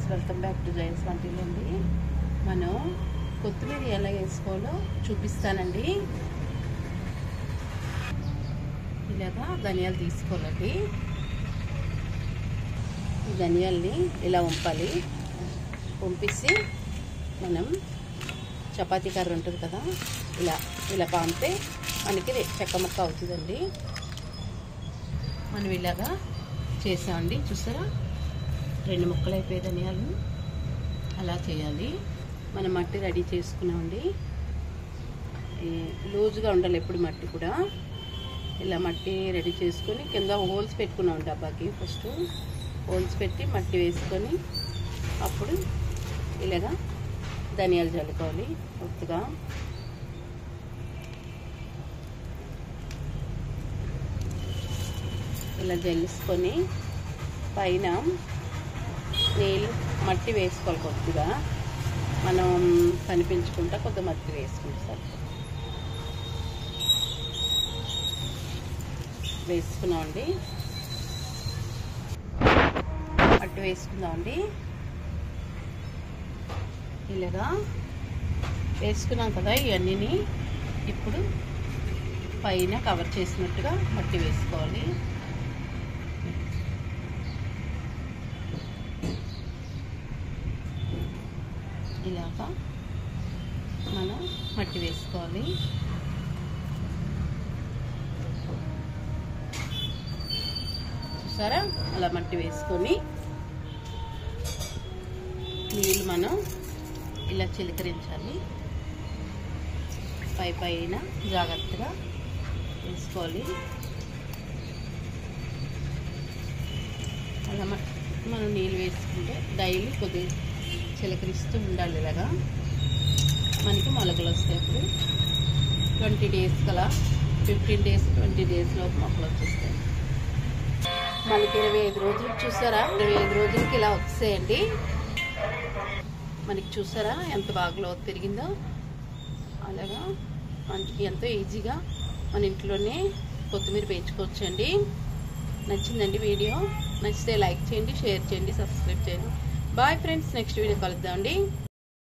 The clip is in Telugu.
ఫ్రెండ్స్, వెల్కమ్ బ్యాక్ టు జయస్ వంటిల్ అండి. మనం కొత్తిమీర ఎలా వేసుకోవాలో చూపిస్తానండి. ఇలాగా ధనియాలు తీసుకోవాలండి. ఈ ధనియాల్ని ఇలా వంపాలి. వంపేసి మనం చపాతీ కర్ర ఉంటుంది కదా, ఇలా ఇలా పామితే మనకి చెక్క ముక్క అవుతుందండి. మనం ఇలాగా చేసామండి, చూసారా, 2 ముక్కలు అయిపోయి ధనియాలు. అలా చేయాలి. మనం మట్టి రెడీ చేసుకున్నామండి. లూజ్గా ఉండాలి ఎప్పుడు మట్టి కూడా. ఇలా మట్టి రెడీ చేసుకొని కింద హోల్స్ పెట్టుకున్నాం డబ్బాకి. ఫస్ట్ హోల్స్ పెట్టి మట్టి వేసుకొని అప్పుడు ఇలాగా ధనియాలు చల్లుకోవాలి కొత్తగా. ఇలా జల్లుకొని పైన నీళ్ళు మట్టి వేసుకోవాలి. కొద్దిగా మనం కనిపించుకుంటా కొద్దిగా మట్టి వేసుకుంటాం. వేసుకున్నామండి, మట్టి వేసుకుందామండి. ఇలాగా వేసుకున్నాం కదా ఇవన్నీ. ఇప్పుడు పైన కవర్ చేసినట్టుగా మట్టి వేసుకోవాలి. ఇలాగా మనం మట్టి వేసుకోవాలి. చూసారా, అలా మట్టి వేసుకొని నీళ్ళు మనం ఇలా చిలకరించాలి. పైన జాగ్రత్తగా వేసుకోవాలి. అలా మనం నీళ్ళు వేసుకుంటే డైలీ కొద్దిగా చిలకరిస్తూ ఉండాలి. ఇలాగా మనకి మొలకలు వస్తాయి. ఇప్పుడు 20 డేస్ కలా 15 డేస్ 20 డేస్లో మొక్కలు వచ్చేస్తాయి. మనకి 25 రోజులు, చూసారా, 25 రోజులకి ఇలా వచ్చేయండి. మనకి చూసారా ఎంత బాగా గ్రోత్ పెరిగిందో. అలాగా మనకి ఎంతో ఈజీగా మన ఇంట్లోనే కొత్తిమీర పెంచుకోవచ్చండి. నచ్చిందండి వీడియో? నచ్చితే లైక్ చేయండి, షేర్ చేయండి, సబ్స్క్రైబ్ చేయండి. బాయ్ ఫ్రెండ్స్, నెక్స్ట్ వీడియో కలుద్దామండి.